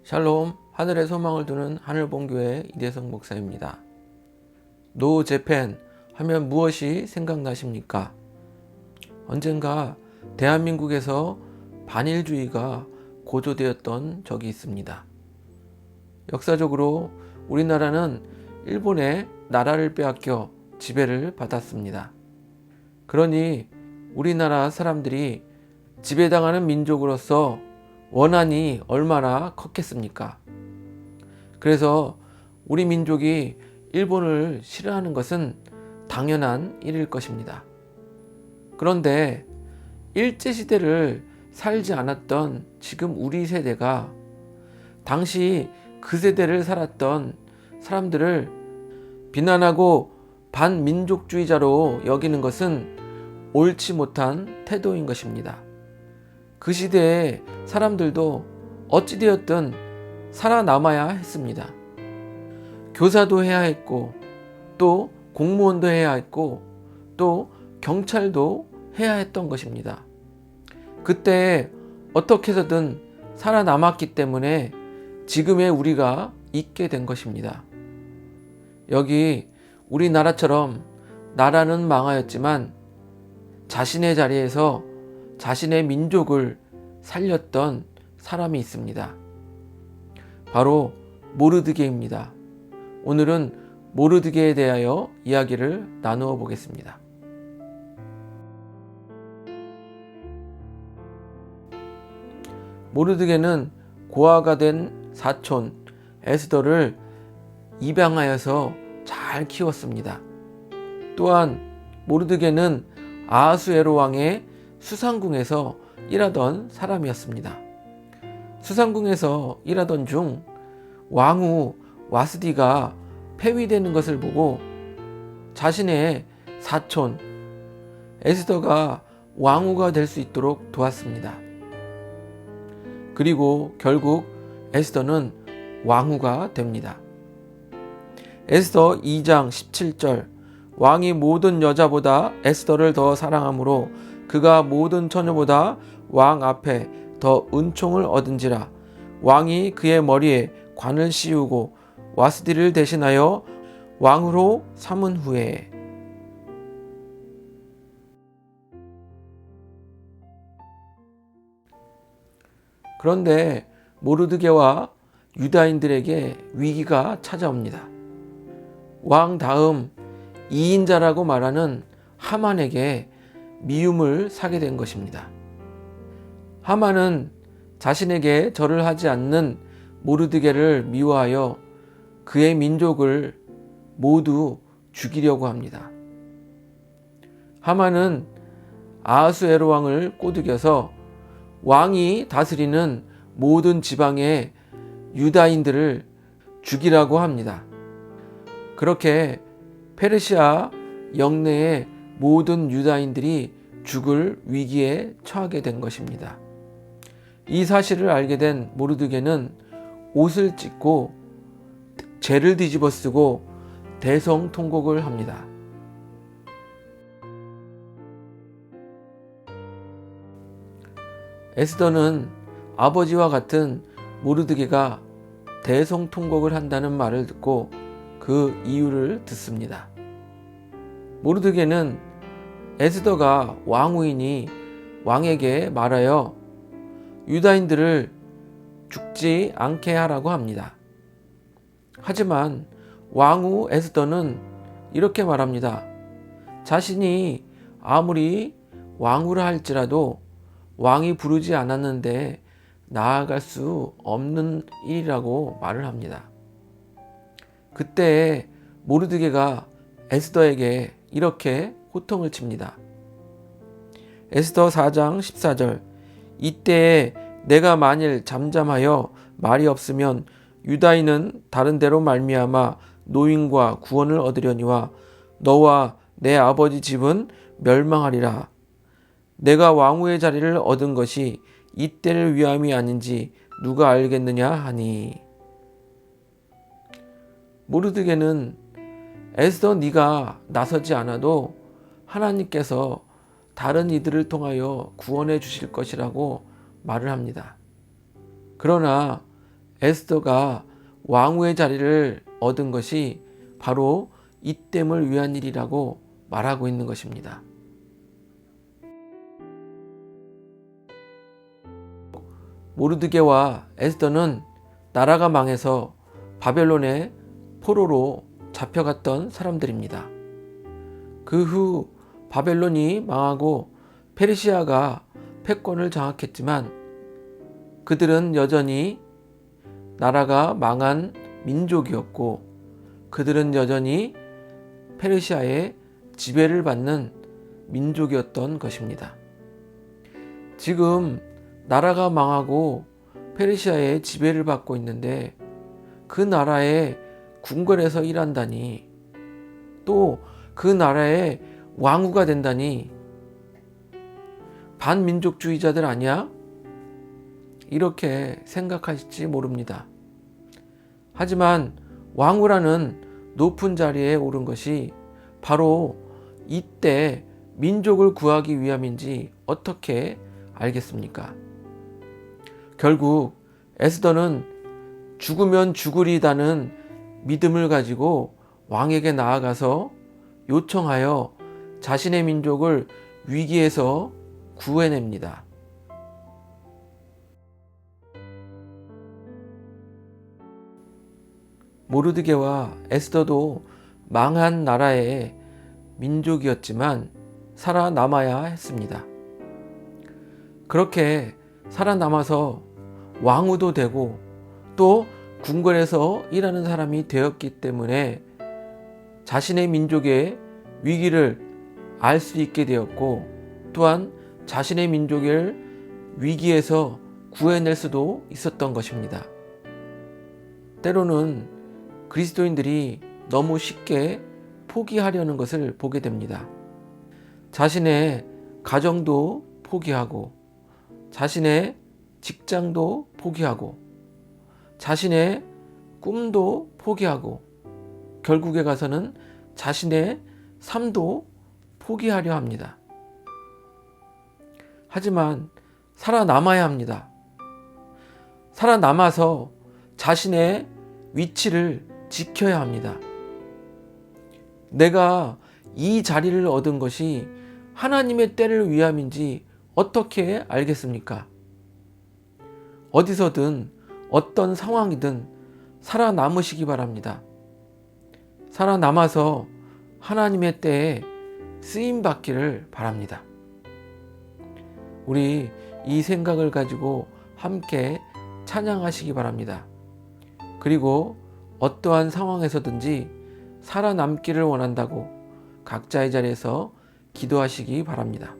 샬롬, 하늘의 소망을 두는 하늘본교회 이대성 목사입니다. 노 재팬 하면 무엇이 생각나십니까? 언젠가 대한민국에서 반일주의가 고조되었던 적이 있습니다. 역사적으로 우리나라는 일본의 나라를 빼앗겨 지배를 받았습니다. 그러니 우리나라 사람들이 지배당하는 민족으로서 원한이 얼마나 컸겠습니까? 그래서 우리 민족이 일본을 싫어하는 것은 당연한 일일 것입니다. 그런데 일제시대를 살지 않았던 지금 우리 세대가 당시 그 세대를 살았던 사람들을 비난하고 반민족주의자로 여기는 것은 옳지 못한 태도인 것입니다. 그 시대의 사람들도 어찌되었든 살아남아야 했습니다. 교사도 해야 했고, 또 공무원도 해야 했고, 또 경찰도 해야 했던 것입니다. 그때 어떻게 해서든 살아남았기 때문에 지금의 우리가 있게 된 것입니다. 여기 우리나라처럼 나라는 망하였지만 자신의 자리에서 자신의 민족을 살렸던 사람이 있습니다. 바로 모르드게입니다. 오늘은 모르드게에 대하여 이야기를 나누어 보겠습니다. 모르드게는 고아가 된 사촌 에스더를 입양하여서 잘 키웠습니다. 또한 모르드게는 아하수에로 왕의 수상궁에서 일하던 사람이었습니다. 수상궁에서 일하던 중 왕후 와스디가 폐위되는 것을 보고 자신의 사촌 에스더가 왕후가 될 수 있도록 도왔습니다. 그리고 결국 에스더는 왕후가 됩니다. 에스더 2장 17절 왕이 모든 여자보다 에스더를 더 사랑하므로 그가 모든 처녀보다 왕 앞에 더 은총을 얻은지라. 왕이 그의 머리에 관을 씌우고 와스디를 대신하여 왕으로 삼은 후에. 그런데 모르드게와 유다인들에게 위기가 찾아옵니다. 왕 다음 2인자라고 말하는 하만에게 미움을 사게 된 것입니다. 하만은 자신에게 절을 하지 않는 모르드게를 미워하여 그의 민족을 모두 죽이려고 합니다. 하만은 아하수에로 왕을 꼬드겨서 왕이 다스리는 모든 지방의 유다인들을 죽이라고 합니다. 그렇게 페르시아 영내의 모든 유다인들이 죽을 위기에 처하게 된 것입니다. 이 사실을 알게 된 모르드게는 옷을 찢고 죄를 뒤집어 쓰고 대성통곡을 합니다. 에스더는 아버지와 같은 모르드게가 대성통곡을 한다는 말을 듣고 그 이유를 듣습니다. 모르드게는 에스더가 왕후이니 왕에게 말하여 유다인들을 죽지 않게 하라고 합니다. 하지만 왕후 에스더는 이렇게 말합니다. 자신이 아무리 왕후라 할지라도 왕이 부르지 않았는데 나아갈 수 없는 일이라고 말을 합니다. 그때 모르드게가 에스더에게 이렇게 호통을 칩니다. 에스더 4장 14절 이때에 내가 만일 잠잠하여 말이 없으면 유다인은 다른 데로 말미암아 노임과 구원을 얻으려니와 너와 내 아버지 집은 멸망하리라. 내가 왕후의 자리를 얻은 것이 이때를 위함이 아닌지 누가 알겠느냐 하니. 모르드게는 에스더 네가 나서지 않아도 하나님께서 다른 이들을 통하여 구원해 주실 것이라고 말을 합니다. 그러나 에스더가 왕후의 자리를 얻은 것이 바로 이 땜을 위한 일이라고 말하고 있는 것입니다. 모르드게와 에스더는 나라가 망해서 바벨론의 포로로 잡혀갔던 사람들입니다. 그 후 바벨론이 망하고 페르시아가 패권을 장악했지만 그들은 여전히 나라가 망한 민족이었고 그들은 여전히 페르시아의 지배를 받는 민족이었던 것입니다. 지금 나라가 망하고 페르시아의 지배를 받고 있는데 그 나라의 궁궐에서 일한다니, 또 그 나라의 왕후가 된다니, 반민족주의자들 아니야? 이렇게 생각하실지 모릅니다. 하지만 왕후라는 높은 자리에 오른 것이 바로 이때 민족을 구하기 위함인지 어떻게 알겠습니까? 결국 에스더는 죽으면 죽으리다는 믿음을 가지고 왕에게 나아가서 요청하여 자신의 민족을 위기에서 구해냅니다. 모르드게와 에스더도 망한 나라의 민족이었지만 살아남아야 했습니다. 그렇게 살아남아서 왕후도 되고 또 궁궐에서 일하는 사람이 되었기 때문에 자신의 민족의 위기를 알 수 있게 되었고 또한 자신의 민족을 위기에서 구해낼 수도 있었던 것입니다. 때로는 그리스도인들이 너무 쉽게 포기하려는 것을 보게 됩니다. 자신의 가정도 포기하고 자신의 직장도 포기하고 자신의 꿈도 포기하고 결국에 가서는 자신의 삶도 포기하려 합니다. 하지만 살아남아야 합니다. 살아남아서 자신의 위치를 지켜야 합니다. 내가 이 자리를 얻은 것이 하나님의 때를 위함인지 어떻게 알겠습니까? 어디서든 어떤 상황이든 살아남으시기 바랍니다. 살아남아서 하나님의 때에 쓰임받기를 바랍니다. 우리 이 생각을 가지고 함께 찬양하시기 바랍니다. 그리고 어떠한 상황에서든지 살아남기를 원한다고 각자의 자리에서 기도하시기 바랍니다.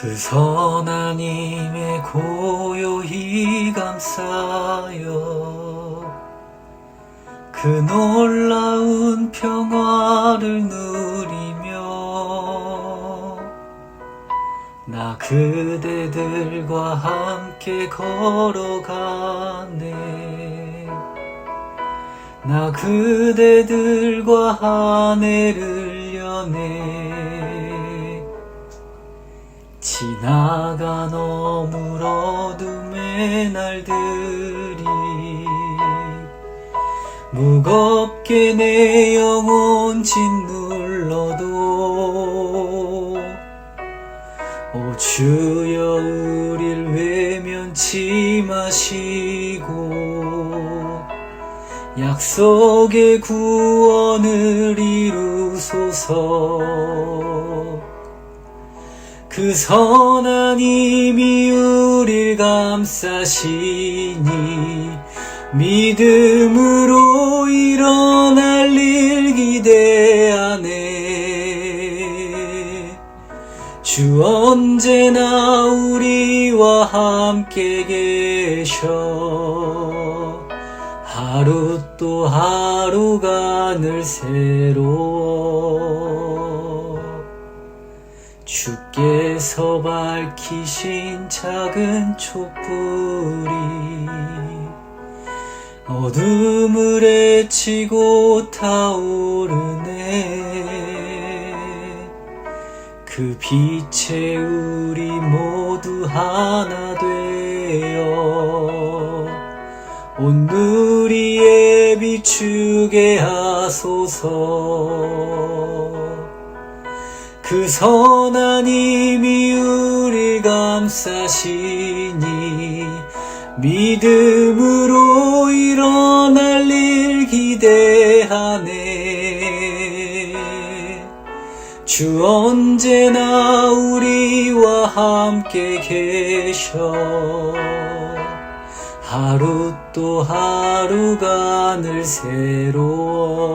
그 선한 힘에 고요히 감싸여 그 놀라운 평화를 누리며 나 그대들과 함께 걸어가네. 나 그대들과 한 해를 여네. 지나간 어물 어둠의 날들이 무겁게 내 영혼 짓눌러도 오 주여 우릴 외면치 마시고 약속의 구원을 이루소서. 그 선한 힘이 우릴 감싸시니 믿음으로 일어날 일 기대하네. 주 언제나 우리와 함께 계셔 하루 또 하루가 늘 새로워 주께서 밝히신 작은 촛불이 어둠을 헤치고 타오르네 그 빛에 우리 모두 하나 되어 온 누리에 비추게 하소서 그 선한 힘이 우리 감싸시니 믿음으로 일어날 일 기대하네 주 언제나 우리와 함께 계셔 하루 또 하루가 늘 새로워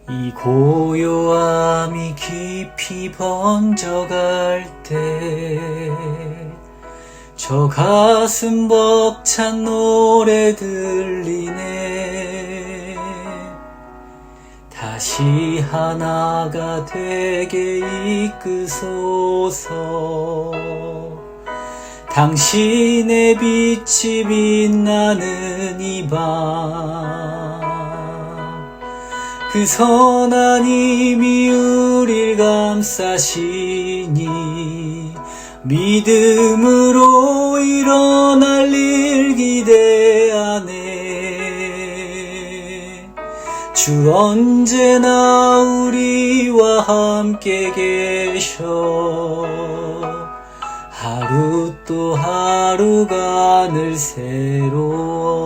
이 고요함이 깊이 번져갈 때 저 가슴 벅찬 노래 들리네 다시 하나가 되게 이끄소서 당신의 빛이 빛나는 이 밤 그 선한 힘이 우릴 감싸시니 믿음으로 일어날 일 기대하네 주 언제나 우리와 함께 계셔 하루 또 하루가 늘 새로워